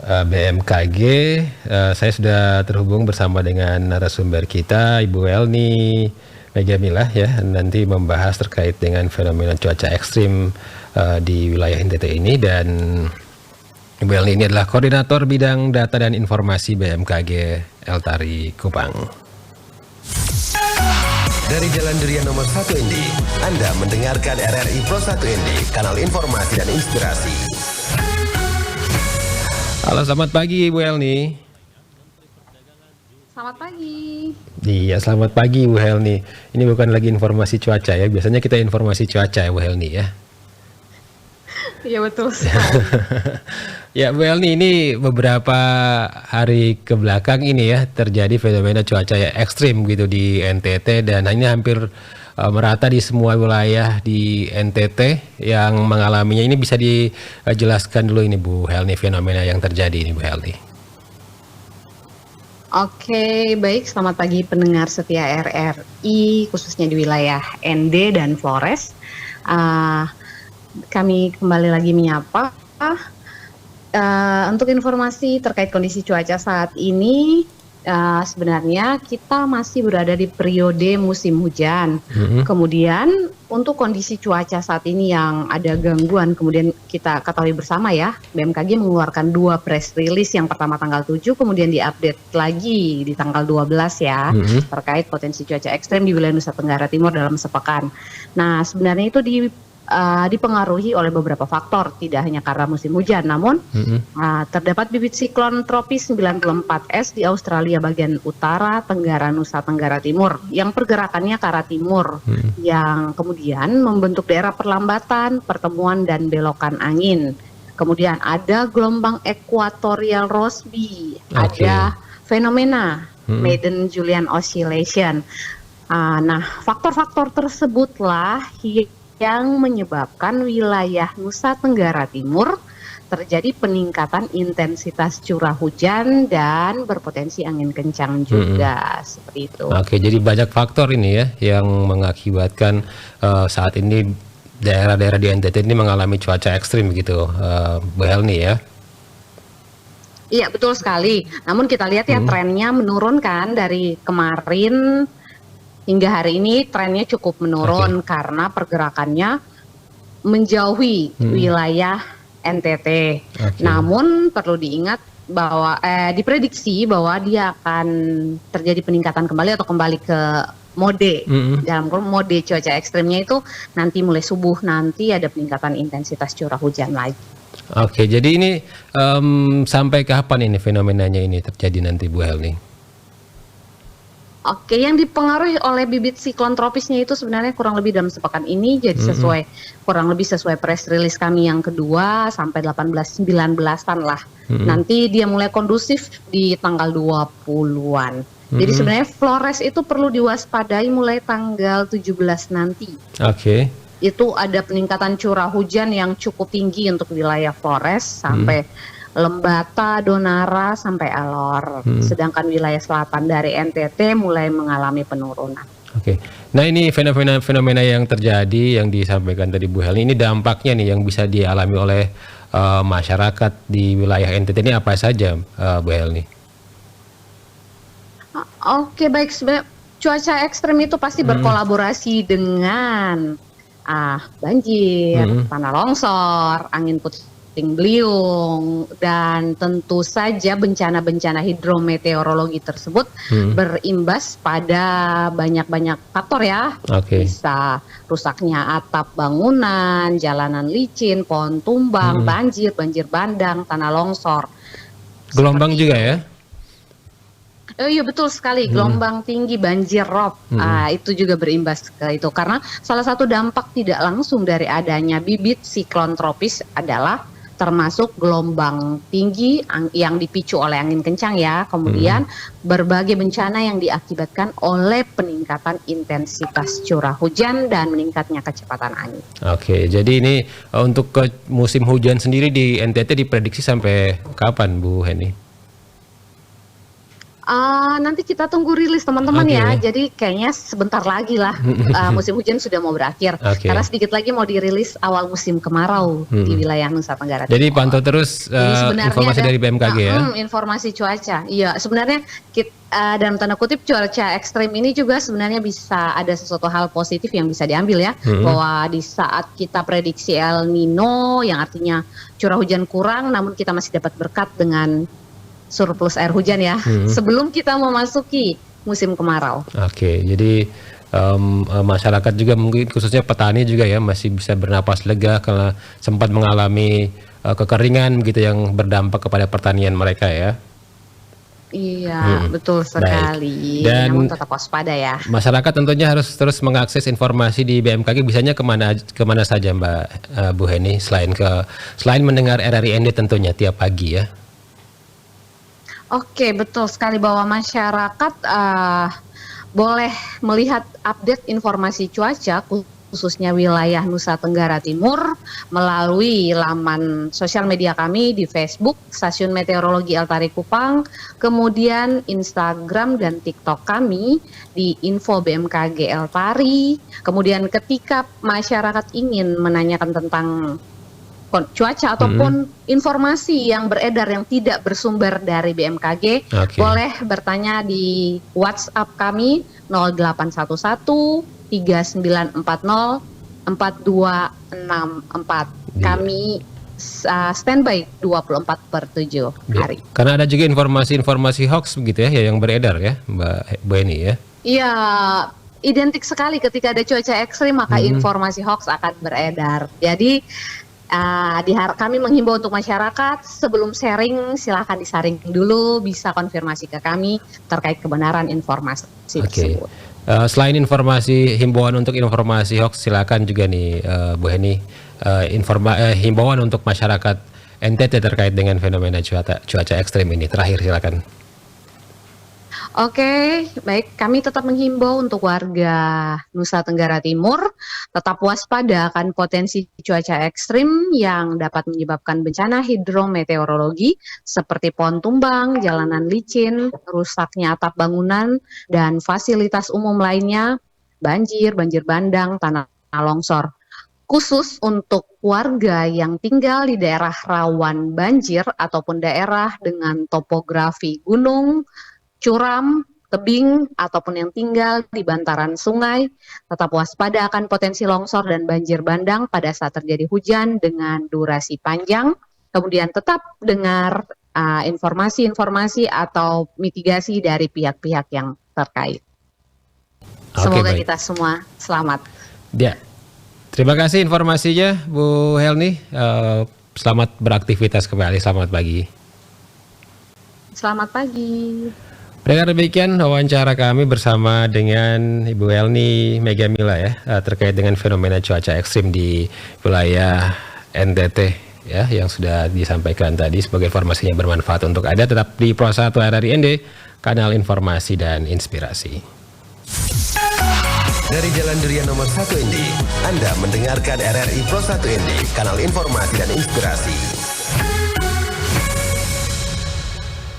BMKG. Saya sudah terhubung bersama dengan narasumber kita, Ibu Elni Megamilah ya, nanti membahas terkait dengan fenomena cuaca ekstrim di wilayah NTT ini. Dan Ibu Elni ini adalah Koordinator Bidang Data dan Informasi BMKG Eltari Kupang. Dari Jalan Durian nomor 1 ND, Anda mendengarkan RRI Pro 1 ND, kanal informasi dan inspirasi. Halo, selamat pagi Bu Helni. Selamat pagi. Iya, selamat pagi Bu Helni. Ini bukan lagi informasi cuaca ya, biasanya kita informasi cuaca ya Bu Helni ya. Iya betul sekali. Ya Bu Helni, ini beberapa hari ke belakang ini ya terjadi fenomena cuaca ya ekstrim gitu di NTT, dan ini hampir merata di semua wilayah di NTT yang mengalaminya. Ini bisa dijelaskan dulu ini Bu Helni, fenomena yang terjadi ini Bu Helni. Oke, baik. Selamat pagi pendengar setia RRI, khususnya di wilayah ND dan Flores. Kami kembali lagi menyapa. Untuk informasi terkait kondisi cuaca saat ini, sebenarnya kita masih berada di periode musim hujan. Kemudian untuk kondisi cuaca saat ini yang ada gangguan, kemudian kita ketahui bersama ya, BMKG mengeluarkan 2 press release, yang pertama tanggal 7, kemudian diupdate lagi di tanggal 12 ya, terkait potensi cuaca ekstrem di wilayah Nusa Tenggara Timur dalam sepekan. Nah, sebenarnya itu dipengaruhi oleh beberapa faktor, tidak hanya karena musim hujan, namun terdapat bibit siklon tropis 94S di Australia bagian utara Tenggara Nusa Tenggara Timur yang pergerakannya ke arah timur, yang kemudian membentuk daerah perlambatan, pertemuan dan belokan angin. Kemudian ada gelombang ekuatorial Rossby, ada fenomena Madden-Julian Oscillation. Nah, faktor-faktor tersebutlah yang menyebabkan wilayah Nusa Tenggara Timur terjadi peningkatan intensitas curah hujan dan berpotensi angin kencang juga, seperti itu. Oke, jadi banyak faktor ini ya yang mengakibatkan saat ini daerah-daerah di NTT ini mengalami cuaca ekstrim gitu, Bu Helni ya. Iya, betul sekali. Namun kita lihat ya trennya menurun kan dari kemarin hingga hari ini, trennya cukup menurun karena pergerakannya menjauhi wilayah NTT. Namun perlu diingat bahwa diprediksi bahwa dia akan terjadi peningkatan kembali atau kembali ke mode dalam mode cuaca ekstrimnya itu nanti mulai subuh nanti ada peningkatan intensitas curah hujan lagi. Oke, jadi ini sampai kapan ini fenomenanya ini terjadi nanti Bu Helni? Oke, yang dipengaruhi oleh bibit siklon tropisnya itu sebenarnya kurang lebih dalam sepekan ini, jadi kurang lebih sesuai press release kami yang kedua sampai 18-19an lah. Nanti dia mulai kondusif di tanggal 20-an. Jadi sebenarnya Flores itu perlu diwaspadai mulai tanggal 17 nanti. Itu ada peningkatan curah hujan yang cukup tinggi untuk wilayah Flores sampai Lembata, Donara sampai Alor. Sedangkan wilayah selatan dari NTT mulai mengalami penurunan. Nah ini fenomena yang terjadi yang disampaikan tadi Bu Helni, ini dampaknya nih yang bisa dialami oleh masyarakat di wilayah NTT ini apa saja, Bu Helni? Oke, baik. Sebenarnya cuaca ekstrem itu pasti berkolaborasi dengan banjir, tanah longsor, angin puting beliung, dan tentu saja bencana-bencana hidrometeorologi tersebut berimbas pada banyak-banyak faktor ya. Bisa rusaknya atap bangunan, jalanan licin, pohon tumbang, banjir bandang, tanah longsor. Gelombang juga ya? Iya betul sekali, gelombang tinggi, banjir rob, itu juga berimbas ke itu. Karena salah satu dampak tidak langsung dari adanya bibit siklon tropis adalah termasuk gelombang tinggi yang dipicu oleh angin kencang ya, kemudian berbagai bencana yang diakibatkan oleh peningkatan intensitas curah hujan dan meningkatnya kecepatan angin. Jadi ini untuk musim hujan sendiri di NTT diprediksi sampai kapan Bu Heni? Nanti kita tunggu rilis teman-teman Oke. ya. Jadi kayaknya sebentar lagi lah musim hujan sudah mau berakhir. Oke. Karena sedikit lagi mau dirilis awal musim kemarau di wilayah Nusa Tenggara Timur. Jadi pantau terus Jadi sebenarnya informasi dari BMKG ya. Informasi cuaca. Iya, sebenarnya dalam tanda kutip cuaca ekstrim ini juga sebenarnya bisa ada sesuatu hal positif yang bisa diambil ya. Bahwa di saat kita prediksi El Nino yang artinya curah hujan kurang, namun kita masih dapat berkat dengan surplus air hujan ya. Sebelum kita memasuki musim kemarau. Oke, jadi masyarakat juga mungkin khususnya petani juga ya masih bisa bernapas lega karena sempat mengalami kekeringan gitu yang berdampak kepada pertanian mereka ya. Iya, betul sekali. Dan namun tetap waspada ya. Masyarakat tentunya harus terus mengakses informasi di BMKG. Bisanya kemana saja Mbak Bu Heni selain mendengar RRI ND tentunya tiap pagi ya. Oke, betul sekali bahwa masyarakat boleh melihat update informasi cuaca khususnya wilayah Nusa Tenggara Timur melalui laman sosial media kami di Facebook, Stasiun Meteorologi Eltari Kupang, kemudian Instagram dan TikTok kami di Info BMKG Eltari. Kemudian ketika masyarakat ingin menanyakan tentang cuaca ataupun informasi yang beredar yang tidak bersumber dari BMKG, boleh bertanya di WhatsApp kami 0811 3940 4264. Kami standby 24/7 hari. Karena ada juga informasi hoax begitu ya yang beredar ya Mbak Bu Heni ya. Iya, identik sekali ketika ada cuaca ekstrim maka informasi hoax akan beredar. Jadi kami menghimbau untuk masyarakat sebelum sharing silahkan disaring dulu, bisa konfirmasi ke kami terkait kebenaran informasi tersebut. Selain himbauan untuk informasi hoax, silakan juga nih Bu Heni himbauan untuk masyarakat NTT terkait dengan fenomena cuaca ekstrim ini. Terakhir silakan. Oke, baik. Kami tetap menghimbau untuk warga Nusa Tenggara Timur tetap waspada akan potensi cuaca ekstrim yang dapat menyebabkan bencana hidrometeorologi seperti pohon tumbang, jalanan licin, rusaknya atap bangunan, dan fasilitas umum lainnya, banjir bandang, tanah longsor. Khusus untuk warga yang tinggal di daerah rawan banjir ataupun daerah dengan topografi gunung, curam, tebing, ataupun yang tinggal di bantaran sungai, tetap waspada akan potensi longsor dan banjir bandang pada saat terjadi hujan dengan durasi panjang. Kemudian tetap dengar informasi-informasi atau mitigasi dari pihak-pihak yang terkait. Semoga kita semua selamat. Ya, terima kasih informasinya Bu Helni. Selamat beraktivitas kembali, selamat pagi. Selamat pagi. Dengan demikian wawancara kami bersama dengan Ibu Helni Megamila ya terkait dengan fenomena cuaca ekstrim di wilayah NTT ya yang sudah disampaikan tadi. Sebagai informasinya bermanfaat untuk Anda, tetap di Pro 1 RRI ND, kanal informasi dan inspirasi. Dari Jalan Durian nomor 1 ND, Anda mendengarkan RRI Pro 1 ND, kanal informasi dan inspirasi.